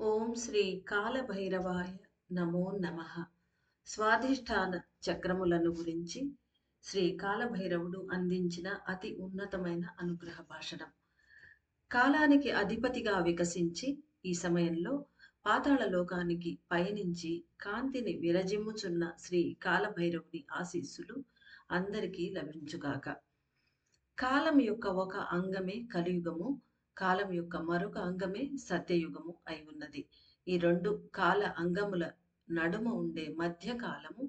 ఓం శ్రీ కాలభైరవాయ నమో నమః. స్వాధిష్టాన చక్రములను గురించి శ్రీ కాలభైరవుడు అందించిన అతి ఉన్నతమైన అనుగ్రహ భాషణం. కాలానికి అధిపతిగా వికసించి ఈ సమయంలో పాతాళ లోకానికి పయనించి కాంతిని విరజిమ్ముచున్న శ్రీ కాలభైరవుని ఆశీస్సులు అందరికీ లభించుగాక. కాలం యొక్క ఒక అంగమే కలియుగము, కాలం యొక్క మరొక అంగమే సత్యయుగము అయి ఉన్నది. ఈ రెండు కాల అంగముల నడుమ ఉండే మధ్య కాలము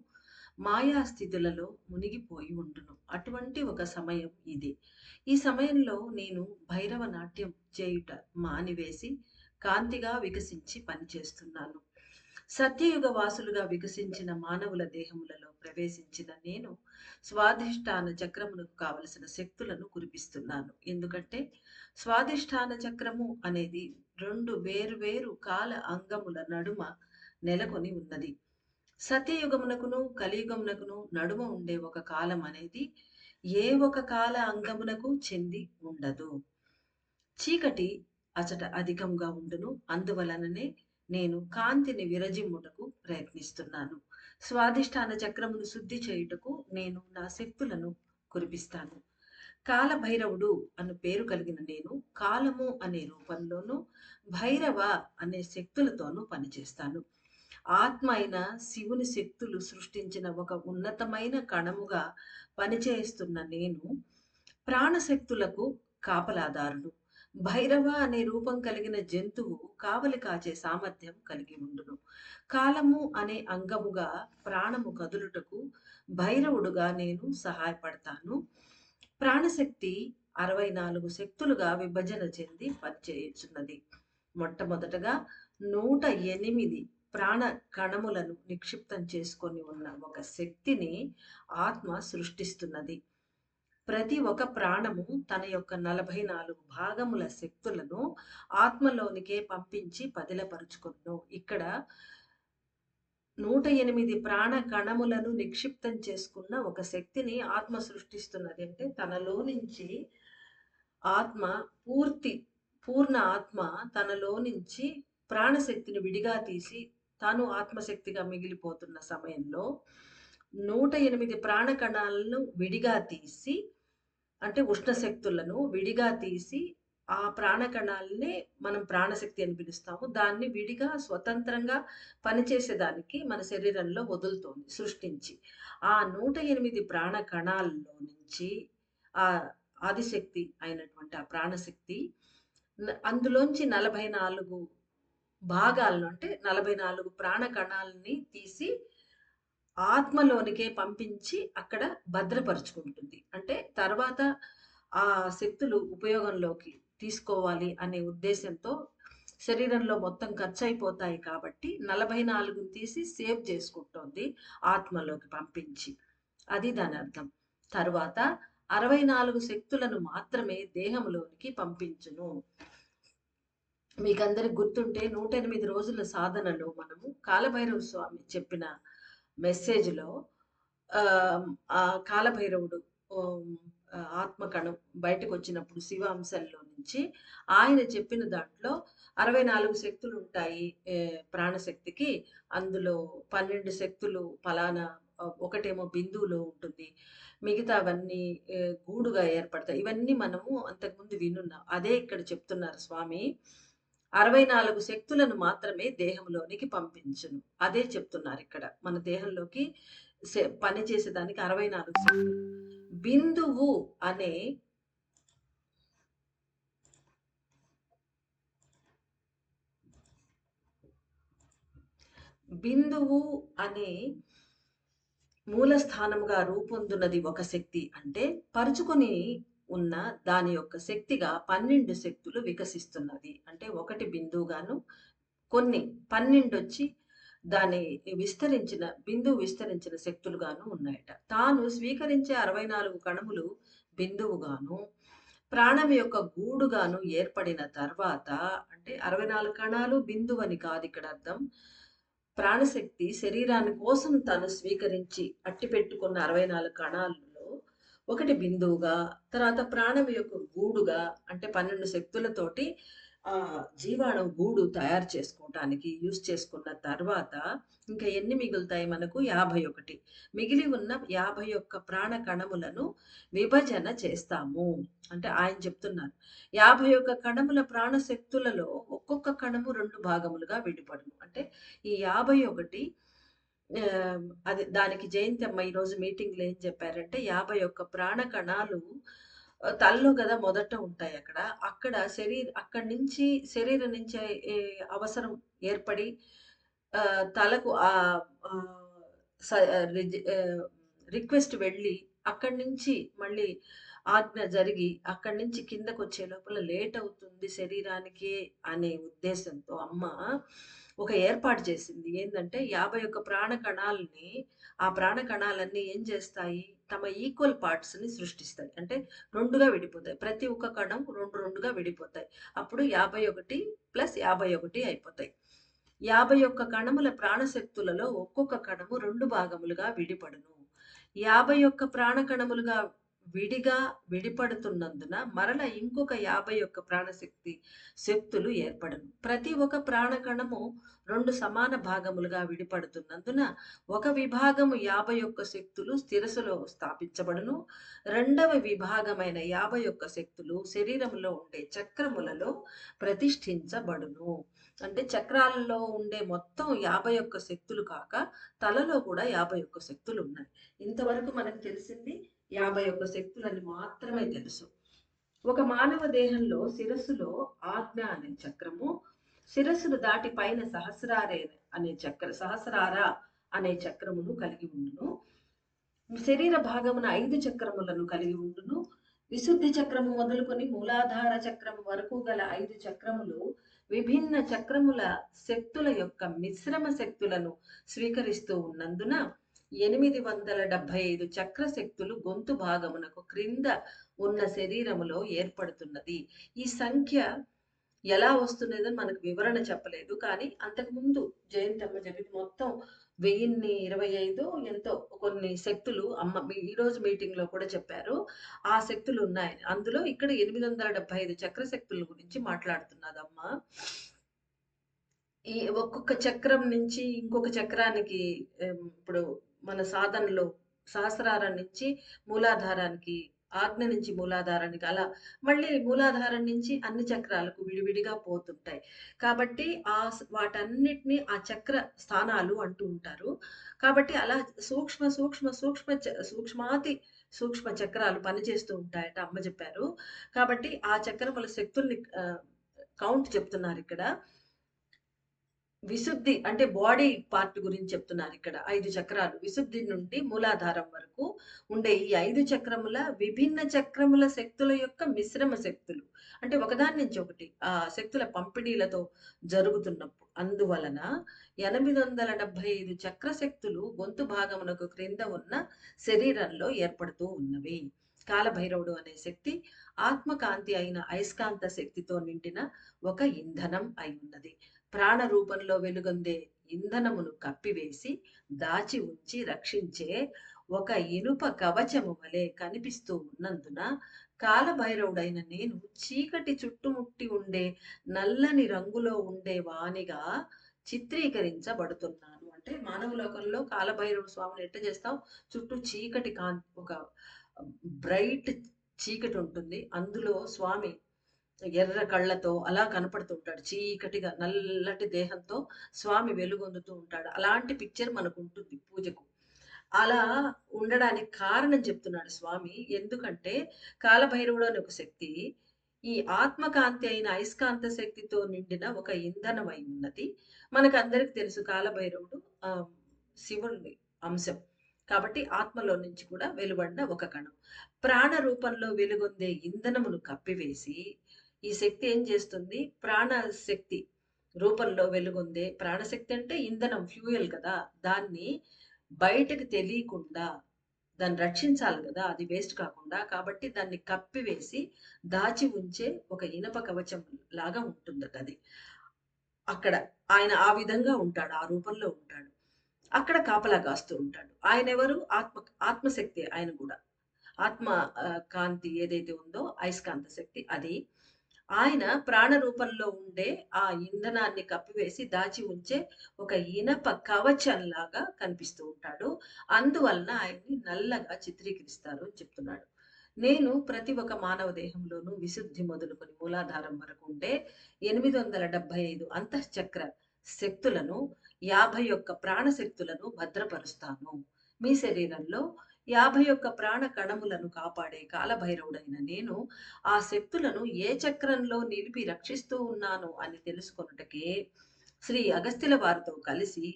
మాయాస్థితులలో మునిగిపోయి ఉండును. అటువంటి ఒక సమయం ఇది. ఈ సమయంలో నేను భైరవ నాట్యం చేయుట మానివేసి కాంతిగా వికసించి పనిచేస్తున్నాను. సత్యయుగ వాసులుగా వికసించిన మానవుల దేహములలో ప్రవేశించిన నేను స్వాధిష్టాన చక్రమునకు కావలసిన శక్తులను కురిపిస్తున్నాను. ఎందుకంటే స్వాధిష్టాన చక్రము అనేది రెండు వేరు కాల అంగముల నడుమ నెలకొని ఉన్నది. సత్యయుగమునకును కలియుగమునకును నడుమ ఉండే ఒక కాలం అనేది ఏ ఒక కాల అంగమునకు చెంది ఉండదు. చీకటి అచట అధికంగా ఉండును. అందువలననే నేను కాంతిని విరజిమ్ముటకు ప్రయత్నిస్తున్నాను. స్వాధిష్టాన చక్రమును శుద్ధి చేయుటకు నేను నా శక్తులను కురిపిస్తాను. కాలభైరవుడు అను పేరు కలిగిన నేను కాలము అనే రూపంలోనూ భైరవ అనే శక్తులతోనూ పనిచేస్తాను. ఆత్మ అయిన శివుని శక్తులు సృష్టించిన ఒక ఉన్నతమైన కణముగా పనిచేస్తున్న నేను ప్రాణశక్తులకు కాపలాదారుడు. భైరవ అనే రూపం కలిగిన జంతువు కావలి కాచే సామర్థ్యం కలిగి ఉండును. కాలము అనే అంగముగా ప్రాణము కదులుటకు భైరవుడుగా నేను సహాయపడతాను. ప్రాణశక్తి 64 శక్తులుగా విభజన చెంది పనిచేయుచున్నది. మొట్టమొదటగా 108 ప్రాణ కణములను నిక్షిప్తం చేసుకొని ఉన్న ఒక శక్తిని ఆత్మ సృష్టిస్తున్నది. ప్రతి ఒక్క ప్రాణము తన యొక్క 44 భాగముల శక్తులను ఆత్మలోనికే పంపించి పదిలపరుచుకొను. ఇక్కడ 108 ప్రాణ కణములను నిక్షిప్తం చేసుకున్న ఒక శక్తిని ఆత్మ సృష్టిస్తున్నది. అంటే తనలో నుంచి ఆత్మ పూర్ణ ఆత్మ తనలో నుంచి ప్రాణశక్తిని విడిగా తీసి తాను ఆత్మశక్తిగా మిగిలిపోతున్న సమయంలో 108 ప్రాణ కణాలను విడిగా తీసి, అంటే ఉష్ణశక్తులను విడిగా తీసి ఆ ప్రాణకణాలనే మనం ప్రాణశక్తి అని పిలుస్తాము. దాన్ని విడిగా స్వతంత్రంగా పనిచేసేదానికి మన శరీరంలో వదులుతోంది సృష్టించి. ఆ 108 ప్రాణ కణాల్లో నుంచి ఆ ఆదిశక్తి అయినటువంటి ఆ ప్రాణశక్తి అందులోంచి 44 భాగాలను, అంటే 44 ప్రాణ కణాలని తీసి ఆత్మలోనికే పంపించి అక్కడ భద్రపరుచుకుంటుంది. అంటే తర్వాత ఆ శక్తులు ఉపయోగంలోకి తీసుకోవాలి అనే ఉద్దేశంతో శరీరంలో మొత్తం ఖర్చు అయిపోతాయి కాబట్టి 44ని తీసి సేవ్ చేసుకుంటోంది ఆత్మలోకి పంపించి. అది దాని అర్థం. తరువాత 64 శక్తులను మాత్రమే దేహంలోనికి పంపించును. మీకందరికి గుర్తుంటే 108 రోజుల సాధనలో మనము కాలభైరవ స్వామి చెప్పిన మెసేజ్లో ఆ కాలభైరవుడు ఆత్మకణం బయటకు వచ్చినప్పుడు శివాంశంలో నుంచి ఆయన చెప్పిన దాంట్లో 64 శక్తులు ఉంటాయి ప్రాణశక్తికి. అందులో 12 శక్తులు ఫలానా, ఒకటేమో బిందువులో ఉంటుంది, మిగతావన్నీ గూడుగా ఏర్పడతాయి. ఇవన్నీ మనము అంతకుముందు వినున్నాం. అదే ఇక్కడ చెప్తున్నారు స్వామి. 64 శక్తులను మాత్రమే దేహంలోనికి పంపించును. అదే చెప్తున్నారు ఇక్కడ. మన దేహంలోకి పనిచేసేదానికి 64 శక్తులు. బిందువు అనే బిందువు అనే మూలస్థానముగా రూపొందున్నది ఒక శక్తి. అంటే పరుచుకొని ఉన్న దాని యొక్క శక్తిగా 12 శక్తులు వికసిస్తున్నది. అంటే ఒకటి బిందువుగాను కొన్ని 12 వచ్చి దాని బిందువు విస్తరించిన శక్తులుగాను ఉన్నాయట. తాను స్వీకరించే 64 కణములు బిందువుగాను ప్రాణం యొక్క గూడుగాను ఏర్పడిన తర్వాత, అంటే 64 కణాలు బిందువని కాదు ఇక్కడ అర్థం. ప్రాణశక్తి శరీరాని కోసం తను స్వీకరించి అట్టి పెట్టుకున్న 64 కణాలలో ఒకటి బిందువుగా, తర్వాత ప్రాణం యొక్క గూడుగా, అంటే 12 శక్తులతోటి ఆ జీవాణు గూడు తయారు చేసుకోవటానికి యూజ్ చేసుకున్న తర్వాత ఇంకా ఎన్ని మిగులుతాయి మనకు? 51. మిగిలి ఉన్న 51 ప్రాణ కణములను విభజన చేస్తాము. అంటే ఆయన చెప్తున్నారు. 51 కణముల ప్రాణశక్తులలో ఒక్కొక్క కణము 2 భాగములుగా విడిపడును. అంటే ఈ 51 అది దానికి జయంతి అమ్మ ఈరోజు మీటింగ్‌లో ఏం చెప్పారంటే 51 ప్రాణ కణాలు తలలో కదా మొదట ఉంటాయి అక్కడ. అక్కడి నుంచి శరీరం నుంచి అవసరం ఏర్పడి తలకు స రిజ్ రిక్వెస్ట్ వెళ్ళి అక్కడి నుంచి మళ్ళీ ఆజ్ఞ జరిగి అక్కడి నుంచి కిందకొచ్చే లోపల లేట్ అవుతుంది శరీరానికి అనే ఉద్దేశంతో అమ్మ ఒక ఏర్పాటు చేసింది. ఏందంటే 51 ప్రాణ కణాలని ఆ ప్రాణ కణాలన్నీ ఏం చేస్తాయి? తమ ఈక్వల్ పార్ట్స్‌ని సృష్టిస్తాయి. అంటే 2గా విడిపోతాయి. ప్రతి ఒక్క కణం 2గా విడిపోతాయి. అప్పుడు 51 + 51 అయిపోతాయి. 51 కణముల ప్రాణశక్తులలో ఒక్కొక్క కణము 2 భాగములుగా విడిపడును. 51 ప్రాణ కణములుగా విడిగా విడిపడుతున్నందున మరల ఇంకొక 51 శక్తులు ఏర్పడును. ప్రతి ఒక్క ప్రాణ కణము 2 సమాన భాగములుగా విడిపడుతున్నందున ఒక విభాగము 51 శక్తులు శిరస్సులో స్థాపించబడును. రెండవ విభాగమైన 51 శక్తులు శరీరంలో ఉండే చక్రములలో ప్రతిష్ఠించబడును. అంటే చక్రాలలో ఉండే మొత్తం 51 శక్తులు కాక తలలో కూడా 51 శక్తులు ఉన్నాయి. ఇంతవరకు మనకు తెలిసింది 51 శక్తులని మాత్రమే తెలుసు. ఒక మానవ దేహంలో శిరస్సులో ఆజ్ఞ అనే చక్రము, శిరస్సును దాటి పైన సహస్రార అనే చక్రమును కలిగి ఉండును. శరీర భాగమున 5 చక్రములను కలిగి ఉండును. విశుద్ధి చక్రము మొదలుకొని మూలాధార చక్రము వరకు గల 5 చక్రములు విభిన్న చక్రముల శక్తుల యొక్క మిశ్రమ శక్తులను స్వీకరిస్తూ ఉన్నందున 875 చక్ర శక్తులు గొంతు భాగమునకు క్రింద ఉన్న శరీరములో ఏర్పడుతున్నది. ఈ సంఖ్య ఎలా వస్తున్నదో మనకు వివరణ చెప్పలేదు. కానీ అంతకుముందు జయంతమ్మ చెప్పింది మొత్తం 1025 ఎంతో కొన్ని శక్తులు అమ్మ ఈరోజు మీటింగ్‌లో కూడా చెప్పారు. ఆ శక్తులు ఉన్నాయి. అందులో ఇక్కడ 875 చక్ర శక్తుల గురించి మాట్లాడుతున్నదమ్మ. ఈ ఒక్కొక్క చక్రం నుంచి ఇంకొక చక్రానికి ఇప్పుడు మన సాధనలో సహస్రారం నుంచి మూలాధారానికి, ఆజ్ఞ నుంచి మూలాధారానికి అలా మళ్ళీ మూలాధారం నుంచి అన్ని చక్రాలకు విడివిడిగా పోతుంటాయి. కాబట్టి వాటన్నిటిని ఆ చక్ర స్థానాలు అంటూ ఉంటారు. కాబట్టి అలా సూక్ష్మాతి సూక్ష్మ చక్రాలు పనిచేస్తూ ఉంటాయట అమ్మ చెప్పారు. కాబట్టి ఆ చక్రముల శక్తుల్ని కౌంట్ చెప్తున్నారు ఇక్కడ. విశుద్ధి అంటే బాడీ పార్ట్ గురించి చెప్తున్నారు ఇక్కడ. 5 చక్రాలు విశుద్ధి నుండి మూలాధారం వరకు ఉండే ఈ 5 చక్రముల విభిన్న చక్రముల శక్తుల యొక్క మిశ్రమ శక్తులు. అంటే ఒకదాని నుంచి ఒకటి ఆ శక్తుల పంపిణీలతో జరుగుతున్నప్పుడు అందువలన 875 చక్ర శక్తులు గొంతు భాగమునకు క్రింద ఉన్న శరీరంలో ఏర్పడుతూ ఉన్నవి. కాలభైరవుడు అనే శక్తి ఆత్మకాంతి అయిన అయస్కాంత శక్తితో నిండిన ఒక ఇంధనం అయి ఉన్నది. ప్రాణ రూపంలో వెలుగొందే ఇంధనమును కప్పివేసి దాచి ఉంచి రక్షించే ఒక ఇనుప కవచము వలె కనిపిస్తూ ఉన్నందున కాలభైరవుడైన నేను చీకటి చుట్టుముట్టి ఉండే నల్లని రంగులో ఉండే వానిగా చిత్రీకరించబడుతున్నాను. అంటే మానవ లోకంలో కాలభైరవుడు స్వామిని ఎట్ట చేస్తాం? చుట్టూ చీకటి ఒక బ్రైట్ చీకటి ఉంటుంది. అందులో స్వామి ఎర్ర కళ్ళతో అలా కనపడుతుంటాడు. చీకటిగా నల్లటి దేహంతో స్వామి వెలుగొందుతూ ఉంటాడు. అలాంటి పిక్చర్ మనకు ఉంటుంది పూజకు. అలా ఉండడానికి కారణం చెప్తున్నాడు స్వామి. ఎందుకంటే కాలభైరవుడు అనే ఒక శక్తి ఈ ఆత్మకాంతి అయిన అయస్కాంత శక్తితో నిండిన ఒక ఇంధనమై ఉన్నది. మనకందరికి తెలుసు కాలభైరవుడు శివుని అంశం. కాబట్టి ఆత్మలో నుంచి కూడా వెలువడిన ఒక కణం. ప్రాణ రూపంలో వెలుగొందే ఇంధనమును కప్పివేసి ఈ శక్తి ఏం చేస్తుంది? ప్రాణశక్తి రూపంలో వెలుగొందే ప్రాణశక్తి అంటే ఇంధనం, ఫ్యూయల్ కదా! దాన్ని బయటకు తెలియకుండా దాన్ని రక్షించాలి కదా! అది వేస్ట్ కాకుండా. కాబట్టి దాన్ని కప్పివేసి దాచి ఉంచే ఒక ఇనప కవచం లాగా ఉంటుందట అది. అక్కడ ఆయన ఆ విధంగా ఉంటాడు. ఆ రూపంలో ఉంటాడు. అక్కడ కాపలా కాస్తూ ఉంటాడు. ఆయనెవరు? ఆత్మశక్తి ఆయన కూడా. ఆత్మ కాంతి ఏదైతే ఉందో అయస్కాంత శక్తి అది. ఆయన ప్రాణ రూపంలో ఉండే ఆ ఇంధనాన్ని కప్పివేసి దాచి ఉంచే ఒక ఇనప కవచంలాగా కనిపిస్తూ ఉంటాడు. అందువలన ఆయన్ని నల్లగా చిత్రీకరిస్తారు అని చెప్తున్నాడు. నేను ప్రతి ఒక్క మానవ దేహంలోనూ విశుద్ధి మొదలుకొని మూలాధారం వరకు ఉండే 875 అంతఃచక్ర శక్తులను, 51 ప్రాణశక్తులను భద్రపరుస్తాను. మీ శరీరంలో 51 ప్రాణ కణములను కాపాడే కాలభైరవుడైన నేను ఆ శక్తులను ఏ చక్రంలో నిలిపి రక్షిస్తూ ఉన్నాను అని తెలుసుకొనుటకే శ్రీ అగస్త్యుల వారితో కలిసి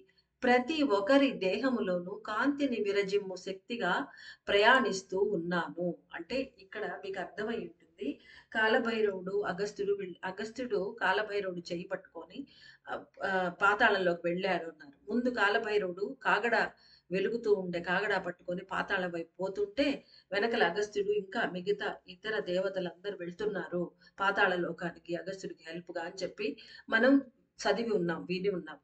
ప్రతి ఒక్కరి దేహములోనూ కాంతిని విరజిమ్ము శక్తిగా ప్రయాణిస్తూ ఉన్నాను. అంటే ఇక్కడ మీకు అర్థమై ఉంటుంది. కాలభైరవుడు అగస్త్యుడు కాలభైరవుడు చేయి పట్టుకొని పాతాళంలోకి వెళ్ళాడు అన్నారు. ముందు కాలభైరవుడు వెలుగుతూ ఉండే కాగడా పట్టుకొని పాతాళం వైపు పోతుంటే వెనకల అగస్త్యుడు ఇంకా మిగతా ఇతర దేవతలందరూ వెళ్తున్నారు పాతాళ లోకానికి అగస్త్యుడికి హెల్ప్ గా అని చెప్పి మనం చదివి ఉన్నాం, విని ఉన్నాం.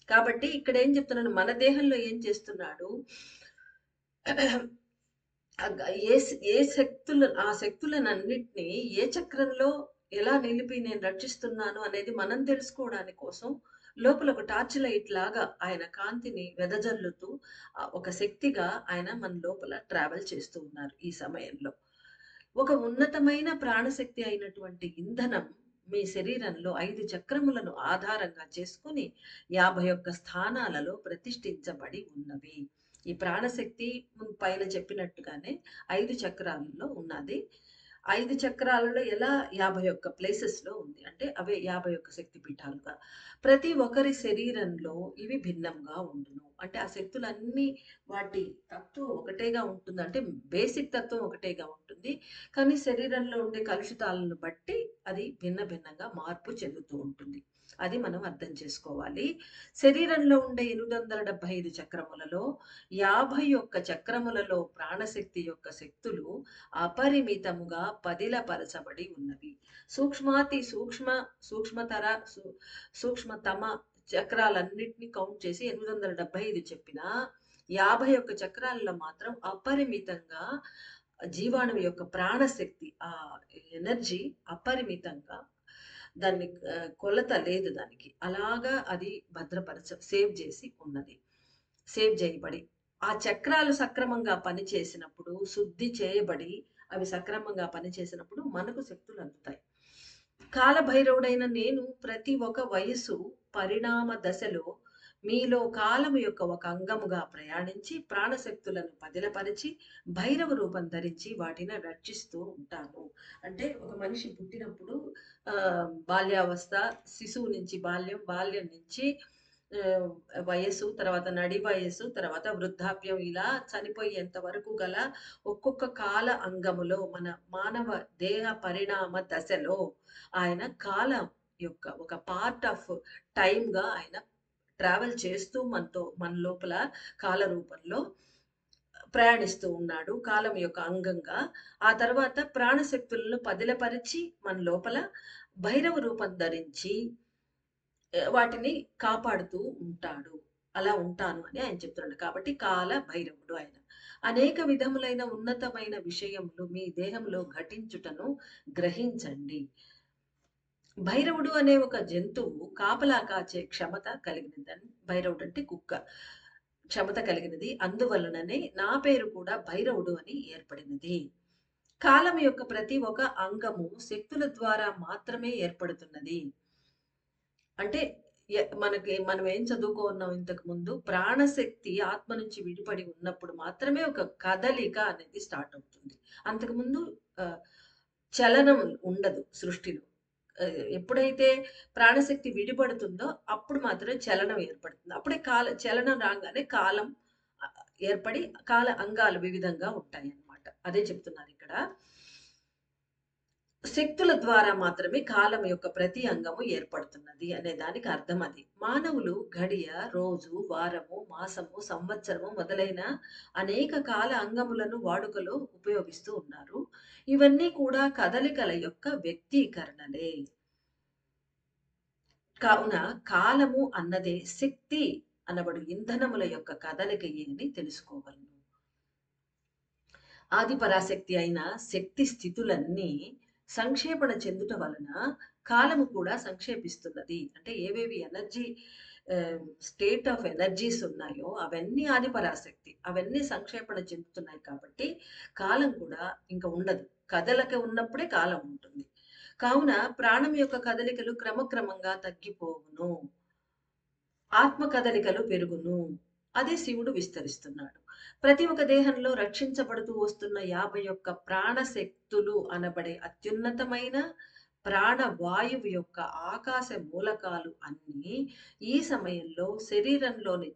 కాబట్టి ఇక్కడ ఏం చెప్తున్నాను, మన దేహంలో ఏం చేస్తున్నాడు, ఏ ఏ ఆ శక్తులనన్నిటినీ ఏ చక్రంలో ఎలా నిలిపి నేను రక్షిస్తున్నాను అనేది మనం తెలుసుకోవడానికి కోసం లోపల ఒక టార్చ్ లైట్ లాగా ఆయన కాంతిని వెదజల్లుతూ ఒక శక్తిగా ఆయన మన లోపల ట్రావెల్ చేస్తూ ఉన్నారు. ఈ సమయంలో ఒక ఉన్నతమైన ప్రాణశక్తి అయినటువంటి ఇంధనం మీ శరీరంలో 5 చక్రములను ఆధారంగా చేసుకుని 51 స్థానాలలో ప్రతిష్ఠించబడి ఉన్నవి. ఈ ప్రాణశక్తి పైన చెప్పినట్టుగానే 5 చక్రాలలో ఉన్నది. 5 చక్రాలలో ఎలా 51 ప్లేసెస్ లో ఉంది అంటే అవే 51 శక్తి పీఠాలుగా. ప్రతి ఒక్కరి శరీరంలో ఇవి భిన్నంగా ఉండును. అంటే ఆ శక్తులన్నీ వాటి తత్వం ఒకటేగా ఉంటుంది, అంటే బేసిక్ తత్వం ఒకటేగా ఉంటుంది. కానీ శరీరంలో ఉండే కలుషితాలను బట్టి అది భిన్న భిన్నంగా మార్పు చెందుతూ ఉంటుంది. అది మనం అర్థం చేసుకోవాలి. శరీరంలో ఉండే 875 చక్రములలో 51 చక్రములలో ప్రాణశక్తి యొక్క శక్తులు అపరిమితముగా పదిలపరచబడి ఉన్నవి. సూక్ష్మాతి సూక్ష్మతమ చక్రాలన్నిటినీ కౌంట్ చేసి 875 చెప్పిన 51 చక్రాలలో మాత్రం అపరిమితంగా జీవాణువు యొక్క ప్రాణశక్తి ఆ ఎనర్జీ అపరిమితంగా, దాన్ని కొలత లేదు దానికి, అలాగా అది సేవ్ చేసి ఉన్నది. సేవ్ చేయబడి ఆ చక్రాలు సక్రమంగా పనిచేసినప్పుడు, శుద్ధి చేయబడి అవి సక్రమంగా పనిచేసినప్పుడు మనకు శక్తులు అందుతాయి. కాలభైరవుడైన నేను ప్రతి ఒక్క వయస్సు పరిణామ దశలో మీలో కాలము యొక్క ఒక అంగముగా ప్రయాణించి ప్రాణశక్తులను పదిలపరిచి భైరవ రూపం ధరించి వాటిని రక్షిస్తూ ఉంటాను. అంటే ఒక మనిషి పుట్టినప్పుడు బాల్యావస్థ, శిశువు నుంచి బాల్యం నుంచి వయస్సు, తర్వాత నడి వయస్సు, తర్వాత వృద్ధాప్యం, ఇలా చనిపోయేంత వరకు గల ఒక్కొక్క కాల అంగములో మన మానవ దేహ పరిణామ దశలో ఆయన కాలం యొక్క ఒక పార్ట్ ఆఫ్ టైమ్ గా ఆయన ట్రావెల్ చేస్తూ మన లోపల కాల రూపంలో ప్రయాణిస్తూ ఉన్నాడు, కాలం యొక్క అంగంగా. ఆ తర్వాత ప్రాణశక్తులను పదిలపరిచి మన లోపల భైరవ రూపం ధరించి వాటిని కాపాడుతూ ఉంటాడు. అలా ఉంటాను అని ఆయన చెప్తున్నాడు. కాబట్టి కాల భైరవుడు ఆయన. అనేక విధములైన ఉన్నతమైన విషయములు మీ దేహంలో ఘటించుటను గ్రహించండి. భైరవుడు అనే ఒక జంతువు కాపలా కాచే క్షమత కలిగినదని, భైరవుడు అంటే కుక్క, క్షమత కలిగినది. అందువలననే నా పేరు కూడా భైరవుడు అని ఏర్పడినది. కాలం యొక్క ప్రతి ఒక్క అంగము శక్తుల ద్వారా మాత్రమే ఏర్పడుతున్నది. అంటే మనం ఏం చదువుకున్నాం ఇంతకు ముందు, ప్రాణశక్తి ఆత్మ నుంచి విడిపడి ఉన్నప్పుడు మాత్రమే ఒక కదలిక అనేది స్టార్ట్ అవుతుంది. అంతకుముందు చలనం ఉండదు సృష్టిలో. ఎప్పుడైతే ప్రాణశక్తి విడిపడుతుందో అప్పుడు మాత్రమే చలనం ఏర్పడుతుంది. అప్పుడే చలనం రాగానే కాలం ఏర్పడి కాల అంగాలు వివిధంగా ఉంటాయి అన్నమాట. అదే చెప్తున్నారు ఇక్కడ. శక్తుల ద్వారా మాత్రమే కాలం యొక్క ప్రతి అంగము ఏర్పడుతున్నది అనే దానికి అర్థం అది. మానవులు గడియ, రోజు, వారము, మాసము, సంవత్సరము మొదలైన అనేక కాల అంగములను వాడుకలో ఉపయోగిస్తూ ఉన్నారు. ఇవన్నీ కూడా కదలికల యొక్క వ్యక్తీకరణలే. కావున కాలము అన్నదే శక్తి అనబడు ఇంధనముల యొక్క కదలిక అని తెలుసుకోగలను. ఆది పరాశక్తి అయిన శక్తి స్థితులన్నీ సంక్షేపణ చెందుట వలన కాలము కూడా సంక్షేపిస్తున్నది. అంటే ఏవేవి ఎనర్జీ స్టేట్ ఆఫ్ ఎనర్జీస్ ఉన్నాయో అవన్నీ ఆదిపరాశక్తి. అవన్నీ సంక్షేపణ చెందుతున్నాయి కాబట్టి కాలం కూడా ఇంక ఉండదు. కదలక ఉన్నప్పుడే కాలం ఉంటుంది. కావున ప్రాణం యొక్క కదలికలు క్రమక్రమంగా తగ్గిపోవును. ఆత్మ కదలికలు పెరుగును. అదే శివుడు విస్తరిస్తున్నాడు. ప్రతి ఒక్క దేహంలో రక్షించబడుతూ వస్తున్న 51 ప్రాణశక్తులు అనబడే అత్యున్నతమైన ప్రాణవాయువు యొక్క ఆకాశ మూలకాలు అన్నీ ఈ సమయంలో శరీరంలోని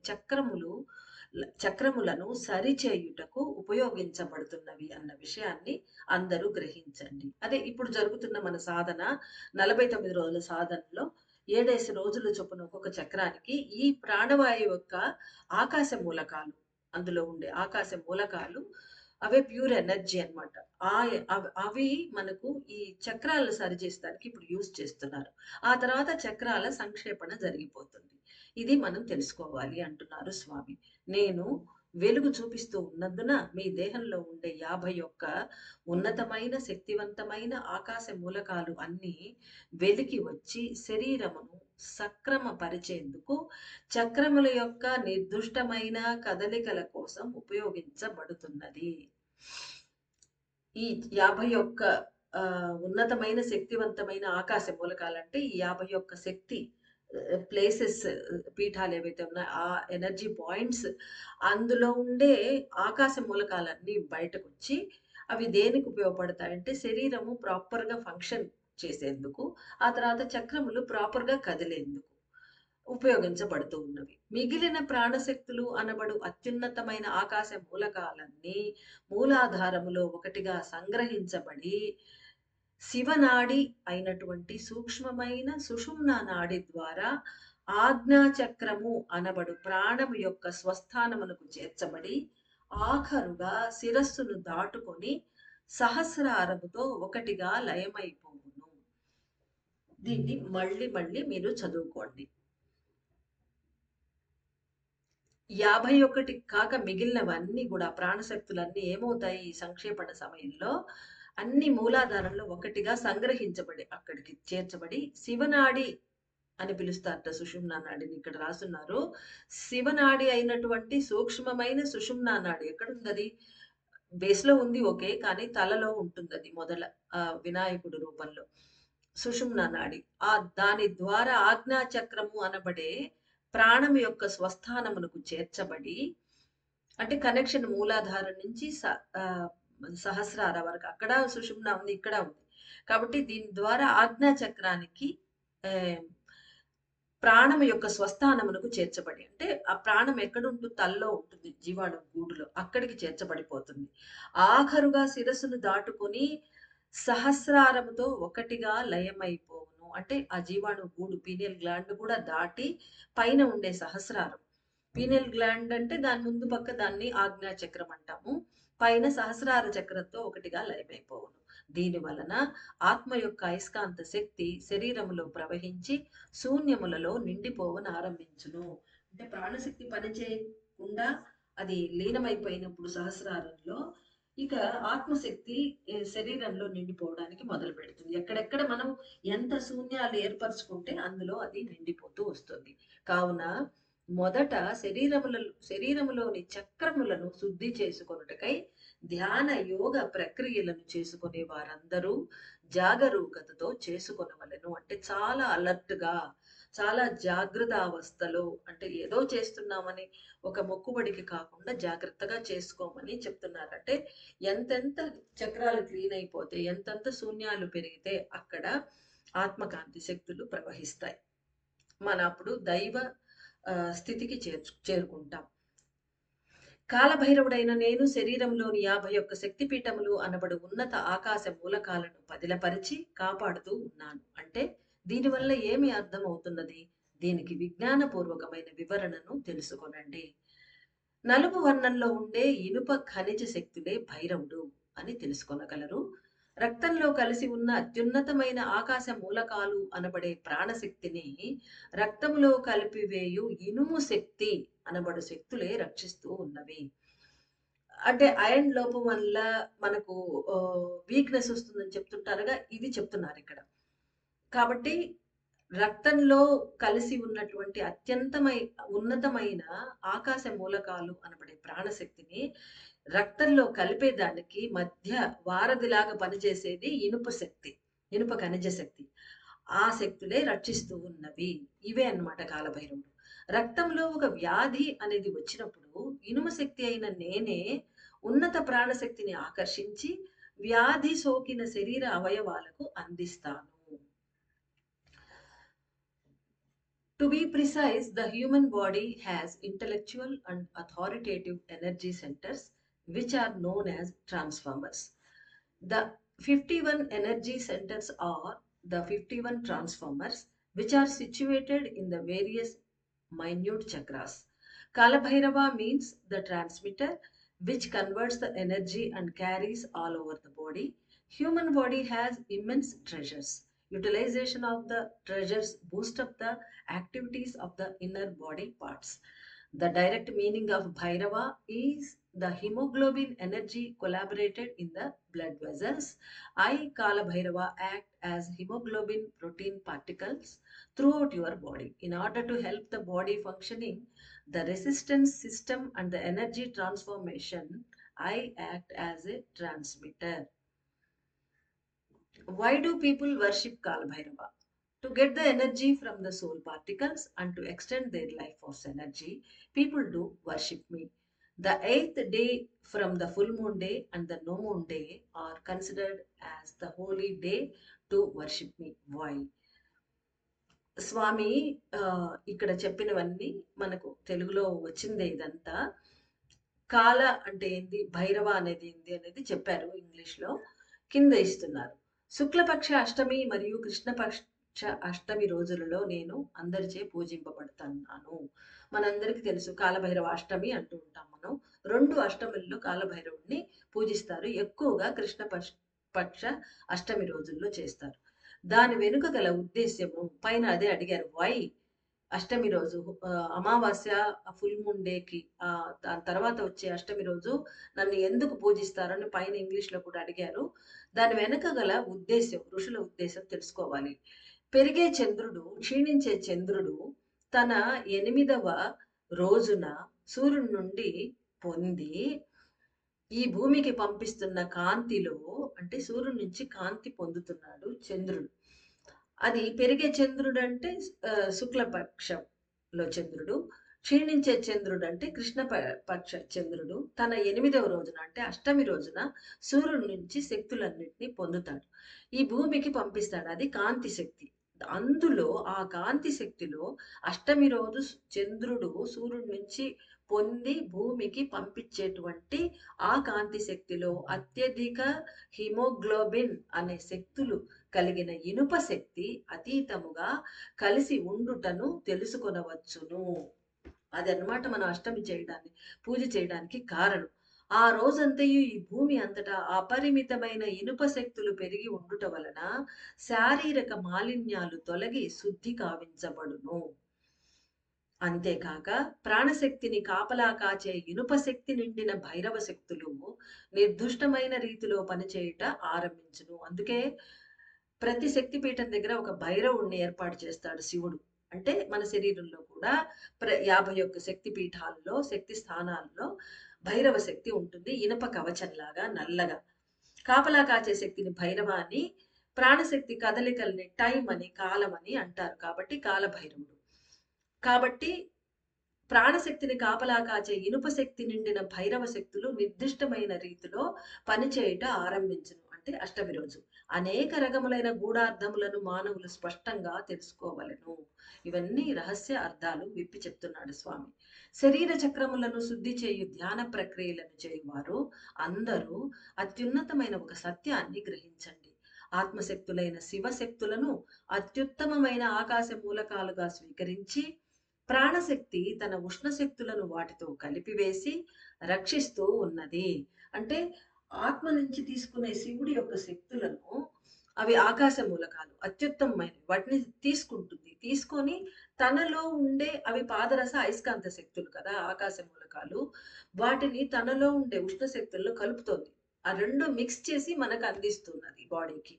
చక్రములను సరిచేయుటకు ఉపయోగించబడుతున్నవి అన్న విషయాన్ని అందరూ గ్రహించండి. అదే ఇప్పుడు జరుగుతున్న మన సాధన 49 రోజుల సాధనలో 7 రోజుల చొప్పున ఒక్కొక్క చక్రానికి ఈ ప్రాణవాయువు యొక్క ఆకాశ మూలకాలు, అందులో ఉండే ఆకాశ మూలకాలు అవే ప్యూర్ ఎనర్జీ అన్నమాట. అవి మనకు ఈ చక్రాలను సరిచేయడానికి ఇప్పుడు యూజ్ చేస్తున్నారు. ఆ తర్వాత చక్రాల సంక్షేపణ జరిగిపోతుంది. ఇది మనం తెలుసుకోవాలి అంటున్నారు స్వామి. నేను వెలుగు చూపిస్తూ ఉన్నందున మీ దేహంలో ఉండే 51 ఉన్నతమైన శక్తివంతమైన ఆకాశ మూలకాలు అన్నీ వెలికి వచ్చి శరీరమును సక్రమపరిచేందుకు చక్రముల యొక్క నిర్దుష్టమైన కదలికల కోసం ఉపయోగించబడుతున్నది. ఈ 51 ఉన్నతమైన శక్తివంతమైన ఆకాశ మూలకాలంటే ఈ 51 శక్తి ప్లేసెస్, పీఠాలు ఏవైతే ఉన్నాయో ఆ ఎనర్జీ పాయింట్స్, అందులో ఉండే ఆకాశ మూలకాలన్నీ బయటకొచ్చి అవి దేనికి ఉపయోగపడతాయంటే శరీరము ప్రాపర్‌గా ఫంక్షన్ చేసేందుకు, ఆ తర్వాత చక్రములు ప్రాపర్‌గా కదిలేందుకు ఉపయోగించబడుతూ ఉన్నవి. మిగిలిన ప్రాణశక్తులు అనబడు అత్యున్నతమైన ఆకాశ మూలకాలన్నీ మూలాధారములో ఒకటిగా సంగ్రహించబడి శివనాడి అయినటువంటి సూక్ష్మమైన సుషుమ్నా నాడి ద్వారా ఆజ్ఞాచక్రము అనబడు ప్రాణము యొక్క స్వస్థానమునకు చేర్చబడి ఆఖరుగా శిరస్సును దాటుకొని సహస్రారముతో ఒకటిగా లయమైపోవును. దీన్ని మళ్ళీ మళ్ళీ మీరు చదువుకోండి. 51 కాక మిగిలినవన్నీ కూడా ప్రాణశక్తులన్నీ ఏమవుతాయి ఈ సంక్షేపణ సమయంలో? అన్ని మూలాధారంలో ఒకటిగా సంగ్రహించబడి అక్కడికి చేర్చబడి శివనాడి అని పిలుస్తారట సుషుమ్నా నాడిని. ఇక్కడ రాసున్నారు. శివనాడి అయినటువంటి సూక్ష్మమైన సుషుమ్నా నాడి ఎక్కడుందది? బేస్‌లో ఉంది ఓకే. కానీ తలలో ఉంటుందది వినాయకుడు రూపంలో. సుషుమ్నా నాడి. దాని ద్వారా ఆజ్ఞా చక్రము అనబడే ప్రాణం యొక్క స్వస్థానమునకు చేర్చబడి, అంటే కనెక్షన్ మూలాధారం నుంచి సహస్రార వరకు. అక్కడ సుషుమ్నా ఉంది, ఇక్కడ ఉంది. కాబట్టి దీని ద్వారా ఆజ్ఞా చక్రానికి ప్రాణం యొక్క స్వస్థానమునకు చేర్చబడి, అంటే ఆ ప్రాణం ఎక్కడుంటుంది? తల్లో ఉంటుంది, జీవాణు గూడులో. అక్కడికి చేర్చబడిపోతుంది. ఆఖరుగా శిరస్సును దాటుకొని సహస్రారముతో ఒకటిగా లయమైపోవును. అంటే ఆ జీవాణు గూడు పీనియల్ గ్లాండ్ కూడా దాటి పైన ఉండే సహస్రారం. పీనియల్ గ్లాండ్ అంటే దాని ముందు పక్క దాన్ని ఆజ్ఞా చక్రం అంటాము. పైన సహస్రార చక్రంతో ఒకటిగా లయమైపోవును. దీని వలన ఆత్మ యొక్క అయస్కాంత శక్తి శరీరములో ప్రవహించి శూన్యములలో నిండిపోవను ఆరంభించును. అంటే ప్రాణశక్తి పనిచేయకుండా అది లీనమైపోయినప్పుడు సహస్రారంలో ఇక ఆత్మశక్తి శరీరంలో నిండిపోవడానికి మొదలు పెడుతుంది. ఎక్కడెక్కడ మనం ఎంత శూన్యాలు ఏర్పరచుకుంటే అందులో అది నిండిపోతూ వస్తుంది. కావున మొదట శరీరములోని చక్రములను శుద్ధి చేసుకొనుటకై ధ్యాన యోగ ప్రక్రియలను చేసుకునే వారందరూ జాగరూకతతో చేసుకొనవలెను. అంటే చాలా అలర్ట్ గా, చాలా జాగృత అవస్థలో, అంటే ఏదో చేస్తున్నామని ఒక మొక్కుబడికి కాకుండా జాగ్రత్తగా చేసుకోమని చెప్తున్నారు. అంటే ఎంతెంత చక్రాలు క్లీన్ అయిపోతే, ఎంతెంత శూన్యాలు పెరిగితే అక్కడ ఆత్మకాంతి శక్తులు ప్రవహిస్తాయి. మన అప్పుడు దైవ స్థితికి చేరుకుంటాం. కాలభైరవుడైన నేను శరీరంలోని 51 శక్తిపీఠములు అనబడు ఉన్నత ఆకాశ మూలకాలను పదిలపరిచి కాపాడుతూ ఉన్నాను. అంటే దీనివల్ల ఏమి అర్థమవుతున్నది? దీనికి విజ్ఞానపూర్వకమైన వివరణను తెలుసుకొనండి. నలుపు వర్ణంలో ఉండే ఇనుప ఖనిజ శక్తులే భైరవుడు అని తెలుసుకొనగలరు. రక్తంలో కలిసి ఉన్న అత్యున్నతమైన ఆకాశ మూలకాలు అనబడే ప్రాణశక్తిని రక్తంలో కలిపివేయు ఇనుము శక్తి అనబడు శక్తులే రక్షిస్తూ ఉన్నవి. అంటే ఐరన్ లోపం వల్ల మనకు వీక్‌నెస్ వస్తుందని చెప్తుంటారుగా, ఇది చెప్తున్నారిక్కడ. కాబట్టి రక్తంలో కలిసి ఉన్నటువంటి ఉన్నతమైన ఆకాశ మూలకాలు అనబడే ప్రాణశక్తిని రక్తంలో కలిపేదానికి మధ్య వారధిలాగా పనిచేసేది ఇనుప శక్తి. ఇనుప ఖనిజ శక్తి. ఆ శక్తులే రక్షిస్తూ ఉన్నవి. ఇవే అన్నమాట కాలభైరవుడు. రక్తంలో ఒక వ్యాధి అనేది వచ్చినప్పుడు ఇనుమ శక్తి అయిన నేనే ఉన్నత ప్రాణశక్తిని ఆకర్షించి వ్యాధి సోకిన శరీర అవయవాలకు అందిస్తాను. To be precise, the human body has intellectual and authoritative energy centers, which are known as transformers. The 51 energy centers are the 51 transformers, which are situated in the various minute chakras. Kalabhairava means the transmitter, which converts the energy and carries all over the body. Human body has immense treasures. Utilization of the treasures boost up the activities of the inner body parts. The direct meaning of Bhairava is the hemoglobin energy collaborated in the blood vessels. I, Kala Bhairava, act as hemoglobin protein particles throughout your body. In order to help the body functioning, the resistance system and the energy transformation, I act as a transmitter. Why do people worship Kala Bhairava? To get the energy from the soul particles and to extend their life force energy, people do worship me. The eighth day from the full moon day and the no moon day are considered as the holy day to worship me. Why? స్వామి ఇక్కడ చెప్పినవన్నీ మనకు తెలుగులో వచ్చిందే ఇదంతా. కాల అంటే ఏంది, భైరవ అనేది ఏంది అనేది చెప్పారు ఇంగ్లీష్లో. కింద ఇస్తున్నారు. శుక్లపక్ష అష్టమి మరియు కృష్ణపక్ష అష్టమి రోజులలో నేను అందరిచే పూజింపబడుతున్నాను. మనందరికీ తెలుసు కాలభైరవ అష్టమి అంటూ ఉంటాం మనం. 2 అష్టముల్లో కాలభైరవుడిని పూజిస్తారు. ఎక్కువగా కృష్ణ పక్ష అష్టమి రోజుల్లో చేస్తారు. దాని వెనుక గల ఉద్దేశ్యము పైన అదే అడిగారు. వై అష్టమి రోజు అమావాస్య ఫుల్ మూన్ డేకి దాని తర్వాత వచ్చే అష్టమి రోజు నన్ను ఎందుకు పూజిస్తారని పైన ఇంగ్లీష్లో కూడా అడిగారు. దాని వెనుక గల ఉద్దేశం, ఋషుల ఉద్దేశం తెలుసుకోవాలి. పెరిగే చంద్రుడు, క్షీణించే చంద్రుడు తన 8వ రోజున సూర్యుడి నుండి పొంది ఈ భూమికి పంపిస్తున్న కాంతిలో, అంటే సూర్యుడి నుంచి కాంతి పొందుతున్నాడు చంద్రుడు. అది పెరిగే చంద్రుడు అంటే శుక్లపక్షంలో చంద్రుడు. క్షీణించే చంద్రుడు అంటే కృష్ణపక్ష చంద్రుడు తన 8వ రోజున అంటే అష్టమి రోజున సూర్యుడి నుంచి శక్తులన్నింటినీ పొందుతాడు. ఈ భూమికి పంపిస్తాడు. అది కాంతి శక్తి. అందులో ఆ కాంతి శక్తిలో అష్టమి రోజు చంద్రుడు సూర్యుడి నుంచి పొంది భూమికి పంపించేటువంటి ఆ కాంతి శక్తిలో అత్యధిక హిమోగ్లోబిన్ అనే శక్తులు కలిగిన ఇనుప శక్తి అతీతముగా కలిసి ఉండుటను తెలుసుకొనవచ్చును. అదన్నమాట మనం అష్టమి పూజ చేయడానికి కారణం. ఆ రోజంతయు ఈ భూమి అంతటా అపరిమితమైన ఇనుప శక్తులు పెరిగి ఉండుట వలన శారీరక మాలిన్యాలు తొలగి శుద్ధి కావించబడును. అంతేకాక ప్రాణశక్తిని కాపలా కాచే ఇనుప శక్తి నిండిన భైరవ శక్తులు నిర్దుష్టమైన రీతిలో పనిచేయుట ఆరంభించును. అందుకే ప్రతి శక్తి పీఠం దగ్గర ఒక భైరవుణ్ణి ఏర్పాటు చేస్తాడు శివుడు. అంటే మన శరీరంలో కూడా 51 శక్తి పీఠాల్లో, శక్తి స్థానాల్లో భైరవ శక్తి ఉంటుంది. ఇనప కవచంలాగా నల్లగా. కాపలా కాచే శక్తిని భైరవ అని, ప్రాణశక్తి కదలికల్ని టైం అని, కాలం అని అంటారు. కాబట్టి కాలభైరవుడు. కాబట్టి ప్రాణశక్తిని కాపలా కాచే ఇనుప శక్తి నిండిన భైరవ శక్తులు నిర్దిష్టమైన రీతిలో పనిచేయుట ఆరంభించును. అంటే అష్టమి రోజు అనేక రకములైన గూఢార్థములను మానవులు స్పష్టంగా తెలుసుకోవలెను. ఇవన్నీ రహస్య అర్థాలు విప్పి చెప్తున్నాడు స్వామి. శరీర చక్రములను శుద్ధి చేయు ధ్యాన ప్రక్రియలను చేయువారు అందరూ అత్యున్నతమైన ఒక సత్యాన్ని గ్రహించండి. ఆత్మశక్తులైన శివశక్తులను అత్యుత్తమమైన ఆకాశ మూలకాలుగా స్వీకరించి ప్రాణశక్తి తన ఉష్ణశక్తులను వాటితో కలిపివేసి రక్షిస్తూ ఉన్నది. అంటే ఆత్మ నుంచి తీసుకునే శివుడి యొక్క శక్తులను అవి ఆకాశ మూలకాలు అత్యుత్తమమైనవి. వాటిని తీసుకుంటుంది. తీసుకొని తనలో ఉండే అవి పాదరస అయస్కాంత శక్తులు కదా! ఆకాశ మూలకాలు. వాటిని తనలో ఉండే ఉష్ణ శక్తుల్లో కలుపుతోంది. ఆ 2 మిక్స్ చేసి మనకు అందిస్తున్నది బాడీకి.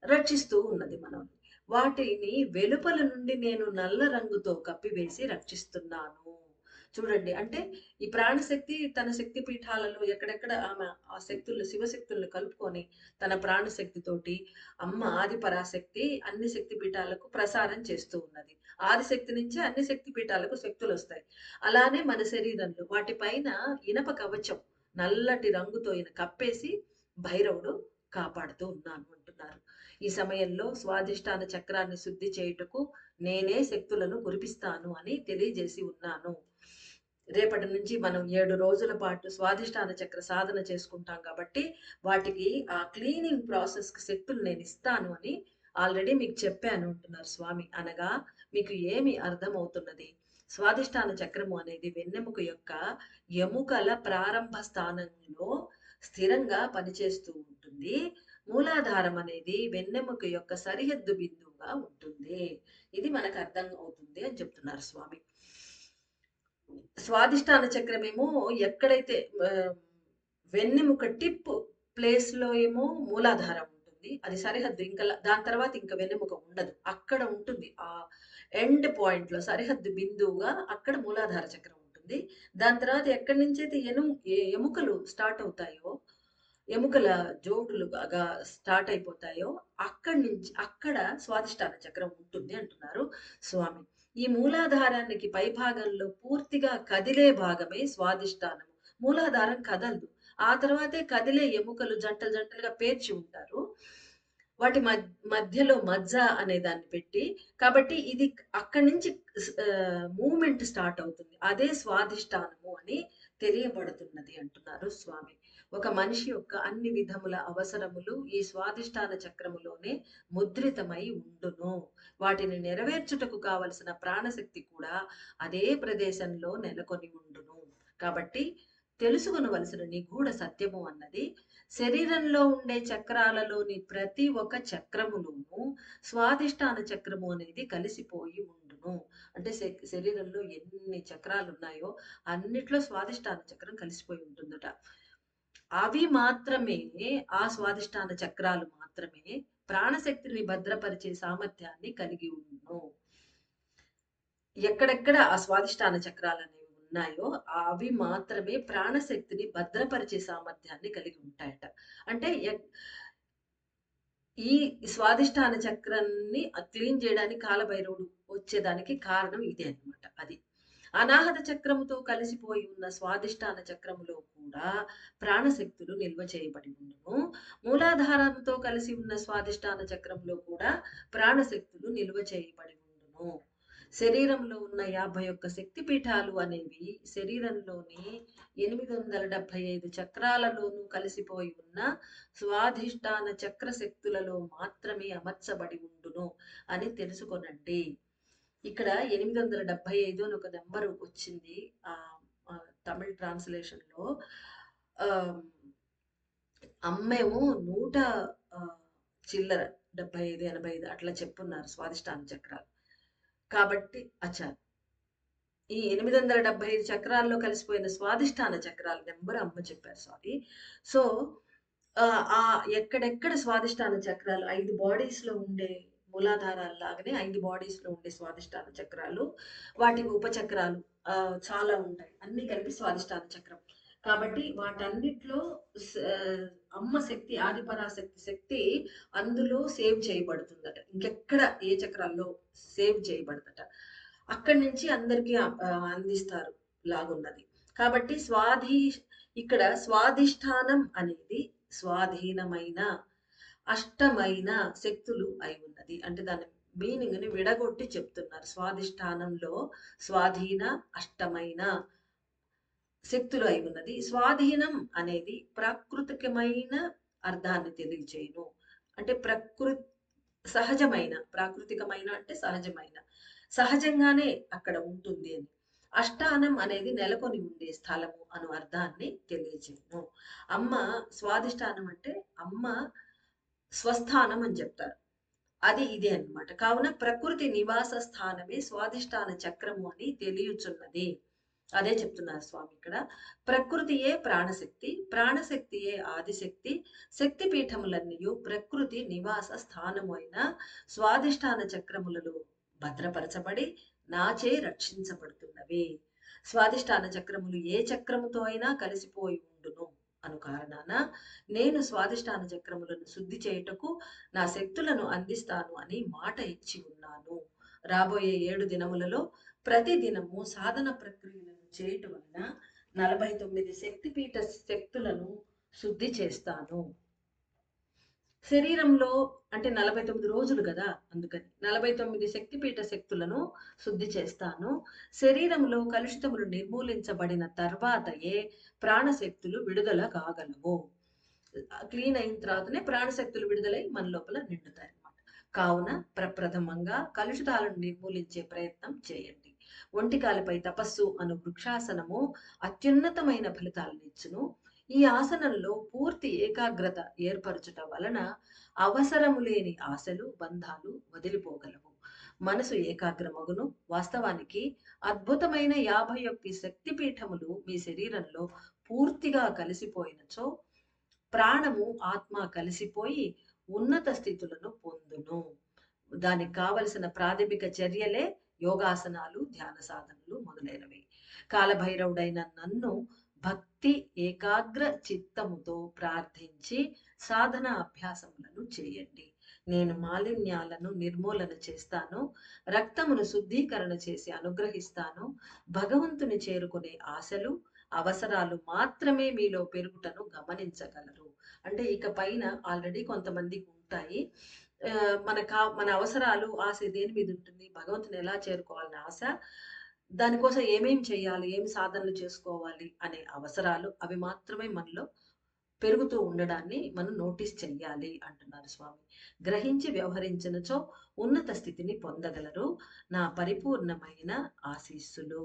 రక్షిస్తూ ఉన్నది మనల్ని. వాటిని వెలుపల నుండి నేను నల్ల రంగుతో కప్పివేసి రక్షిస్తున్నాను. చూడండి. అంటే ఈ ప్రాణశక్తి తన శక్తి పీఠాలలో ఎక్కడెక్కడ ఆమె ఆ శక్తులు శివశక్తులను కలుపుకొని తన ప్రాణశక్తితోటి అమ్మ ఆది పరాశక్తి అన్ని శక్తి పీఠాలకు ప్రసారం చేస్తూ ఉన్నది. ఆదిశక్తి నుంచే అన్ని శక్తి పీఠాలకు శక్తులొస్తాయి. అలానే మన శరీరంలో వాటిపైన ఇనప కవచం నల్లటి రంగుతో ఈయన కప్పేసి భైరవుడు కాపాడుతూ ఉన్నాను అంటున్నారు. ఈ సమయంలో స్వాదిష్టాన చక్రాన్ని శుద్ధి చేయుటకు నేనే శక్తులను కురిపిస్తాను అని తెలియజేసి ఉన్నాను. రేపటి నుంచి మనం 7 రోజుల పాటు స్వాదిష్టాన చక్ర సాధన చేసుకుంటాం కాబట్టి వాటికి ఆ క్లీనింగ్ ప్రాసెస్‌కి శక్తులు నేను ఇస్తాను అని ఆల్రెడీ మీకు చెప్పాను అంటున్నారు స్వామి. అనగా మీకు ఏమి అర్థమవుతున్నది? స్వాదిష్టాన చక్రము అనేది వెన్నెముక యొక్క ఎముకల ప్రారంభ స్థానంలో స్థిరంగా పనిచేస్తూ ఉంటుంది. మూలాధారం అనేది వెన్నెముక యొక్క సరిహద్దు బిందువుగా ఉంటుంది. ఇది మనకు అర్థం అవుతుంది అని చెప్తున్నారు స్వామి. స్వాదిష్టాన చక్రమేమో ఎక్కడైతే వెన్నెముక టిప్ ప్లేస్‌లో ఏమో మూలాధారం ఉంటుంది. అది సరిహద్దు. ఇంకా దాని తర్వాత ఇంకా వెన్నెముక ఉండదు. అక్కడ ఉంటుంది. ఆ ఎండ్ పాయింట్‌లో సరిహద్దు బిందువుగా అక్కడ మూలాధార చక్రం ఉంటుంది. దాని తర్వాత ఎక్కడి నుంచైతే ఎముకలు స్టార్ట్ అవుతాయో, ఎముకల జోడులుగా స్టార్ట్ అయిపోతాయో, అక్కడి నుంచి అక్కడ స్వాదిష్టాన చక్రం ఉంటుంది అంటున్నారు స్వామి. ఈ మూలాధారానికి పైభాగంలో పూర్తిగా కదిలే భాగమే స్వాదిష్టానము. మూలాధారం కదలదు. ఆ తర్వాతే కదిలే ఎముకలు జంటలు జంటలుగా పేర్చి ఉంటారు. వాటి మధ్యలో మజ్జ అనే దాన్ని పెట్టి కాబట్టి ఇది అక్కడి నుంచి మూవ్‌మెంట్ స్టార్ట్ అవుతుంది. అదే స్వాదిష్టానము అని తెలియబడుతున్నది అంటున్నారు స్వామి. ఒక మనిషి యొక్క అన్ని విధముల అవసరములు ఈ స్వాదిష్టాన చక్రములోనే ముద్రితమై ఉండును. వాటిని నెరవేర్చుటకు కావలసిన ప్రాణశక్తి కూడా అదే ప్రదేశంలో నెలకొని ఉండును. కాబట్టి తెలుసుకొనవలసిన నిగూఢ సత్యము అన్నది శరీరంలో ఉండే చక్రాలలోని ప్రతి ఒక్క చక్రములోనూ స్వాదిష్టాన చక్రము అనేది కలిసిపోయి ఉండును. అంటే శరీరంలో ఎన్ని చక్రాలు ఉన్నాయో అన్నిట్లో స్వాదిష్టాన చక్రం కలిసిపోయి ఉంటుందట. అవి మాత్రమే ఆ స్వాదిష్టాన చక్రాలు మాత్రమే ప్రాణశక్తిని భద్రపరిచే సామర్థ్యాన్ని కలిగి ఉండును. ఎక్కడెక్కడ ఆ స్వాదిష్టాన చక్రాలనేవి ఉన్నాయో అవి మాత్రమే ప్రాణశక్తిని భద్రపరిచే సామర్థ్యాన్ని కలిగి ఉంటాయట. అంటే ఈ స్వాదిష్టాన చక్రాన్ని క్లీన్ చేయడానికి కాలభైరవుడు వచ్చేదానికి కారణం ఇదే అన్నమాట. అది అనాహత చక్రముతో కలిసిపోయి ఉన్న స్వాదిష్టాన చక్రములో కూడా ప్రాణశక్తులు నిల్వ చేయబడి ఉండును. మూలాధారంతో కలిసి ఉన్న స్వాదిష్టాన చక్రంలో కూడా ప్రాణశక్తులు నిల్వ చేయబడి ఉండును. శరీరంలో ఉన్న 51 శక్తి పీఠాలు అనేవి శరీరంలోని 875 చక్రాలలోనూ కలిసిపోయి ఉన్న స్వాధిష్టాన చక్ర శక్తులలో మాత్రమే అమర్చబడి ఉండును అని తెలుసుకొనండి. ఇక్కడ 875 అని ఒక నెంబర్ వచ్చింది. తమిళ్ ట్రాన్స్లేషన్‌లో ఆహ్, అమ్మేమో 100 చిల్లర 75, 85 అట్లా చెప్పున్నారు స్వాదిష్టాన చక్రాలు. కాబట్టి ఈ 875 చక్రాల్లో కలిసిపోయిన స్వాదిష్టాన చక్రాల నెంబర్ అమ్మ చెప్పారు. సారీ. సో, ఎక్కడెక్కడ స్వాదిష్టాన చక్రాలు 5 బాడీస్‌లో ఉండే మూలాధారాలు లాగానే 5 బాడీస్‌లో ఉండే స్వాదిష్టాన చక్రాలు, వాటికి ఉపచక్రాలు చాలా ఉంటాయి. అన్నీ కలిపి స్వాదిష్టాన చక్రం. కాబట్టి వాటన్నిటిలో అమ్మ శక్తి ఆదిపరాశక్తి శక్తి అందులో సేవ్ చేయబడుతుందట. ఇంకెక్కడ ఏ చక్రాల్లో సేవ్ చేయబడదట. అక్కడి నుంచి అందరికీ అందిస్తారు లాగున్నది. కాబట్టి ఇక్కడ స్వాధిష్టానం అనేది స్వాధీనమైన అష్టమైన శక్తులు అయి ఉన్నది. అంటే దాని మీనింగ్ ని విడగొట్టి చెప్తున్నారు. స్వాధిష్టానంలో స్వాధీన అష్టమైన శక్తులు అయి ఉన్నది. స్వాధీనం అనేది ప్రాకృతికమైన అర్థాన్ని తెలియచేయును. అంటే సహజమైన, ప్రాకృతికమైన అంటే సహజమైన, సహజంగానే అక్కడ ఉంటుంది అని. అష్టానం అనేది నెలకొని ఉండే స్థలము అను అర్థాన్ని తెలియచేయును. అమ్మ స్వాధిష్టానం అంటే అమ్మ స్వస్థానం అని చెప్తారు. అది ఇదే అన్నమాట. కావున ప్రకృతి నివాస స్థానమే స్వాదిష్టాన చక్రము అని తెలియుచున్నది. అదే చెప్తున్నారు స్వామి ఇక్కడ. ప్రకృతియే ప్రాణశక్తి, ప్రాణశక్తియే ఆదిశక్తి, శక్తి పీఠములన్నయు ప్రకృతి నివాస స్థానము అయిన స్వాదిష్టాన చక్రములలో భద్రపరచబడి నాచే రక్షించబడుతున్నవి. స్వాదిష్టాన చక్రములు ఏ చక్రముతో అయినా కలిసిపోయి ఉండును అను కారణాన నేను స్వాదిష్టాన చక్రములను శుద్ధి చేయుటకు నా శక్తులను అందిస్తాను అని మాట ఇచ్చి ఉన్నాను. రాబోయే 7 దినములలో ప్రతి దినము సాధన ప్రక్రియలను చేయటం వలన 49 శక్తిపీఠ శక్తులను శుద్ధి చేస్తాను. శరీరంలో అంటే 49 రోజులు కదా, అందుకని 49 శక్తిపీఠ శక్తులను శుద్ధి చేస్తాను. శరీరంలో కలుషితములు నిర్మూలించబడిన తర్వాతయే ప్రాణశక్తులు విడుదల కాగలవు. క్లీన్ అయిన తర్వాతనే ప్రాణశక్తులు విడుదలై మన లోపల నిండుతాయి అన్నమాట. కావున ప్రప్రథమంగా కలుషితాలను నిర్మూలించే ప్రయత్నం చేయండి. ఒంటికాలపై తపస్సు అను వృక్షాసనము అత్యున్నతమైన ఫలితాలను ఇచ్చును. ఈ ఆసనంలో పూర్తి ఏకాగ్రత ఏర్పరచుట వలన అవసరము లేని ఆశలు బంధాలు వదిలిపోగలవు. మనసు ఏకాగ్రమగును. వాస్తవానికి అద్భుతమైన 51 శక్తిపీఠములు మీ శరీరంలో పూర్తిగా కలిసిపోయినచో ప్రాణము ఆత్మ కలిసిపోయి ఉన్నత స్థితులను పొందును. దానికి కావలసిన ప్రాథమిక చర్యలే యోగాసనాలు, ధ్యాన సాధనలు మొదలైనవి. కాలభైరవుడైన నన్ను భక్తి ఏకాగ్ర చిత్తముతో ప్రార్థించి సాధన అభ్యాసములను చేయండి. నేను మాలిన్యాలను నిర్మూలన చేస్తాను. రక్తమును శుద్ధీకరణ చేసి అనుగ్రహిస్తాను. భగవంతుని చేరుకునే ఆశలు అవసరాలు మాత్రమే మీలో పెరుగుటను గమనించగలరు. అంటే ఇక పైన ఆల్రెడీ కొంతమందికి ఉంటాయి. మన అవసరాలు ఆశ దేని మీద ఉంటుంది? భగవంతుని ఎలా చేరుకోవాలనే ఆశ. దానికోసం ఏమేం చేయాలి, ఏమి సాధనలు చేసుకోవాలి అనే అవసరాలు అవి మాత్రమే మనలో పెరుగుతూ ఉండడాన్ని మనం నోటీస్ చెయ్యాలి అంటున్నారు స్వామి. గ్రహించి వ్యవహరించినచో ఉన్నత స్థితిని పొందగలరు. నా పరిపూర్ణమైన ఆశీస్సులు.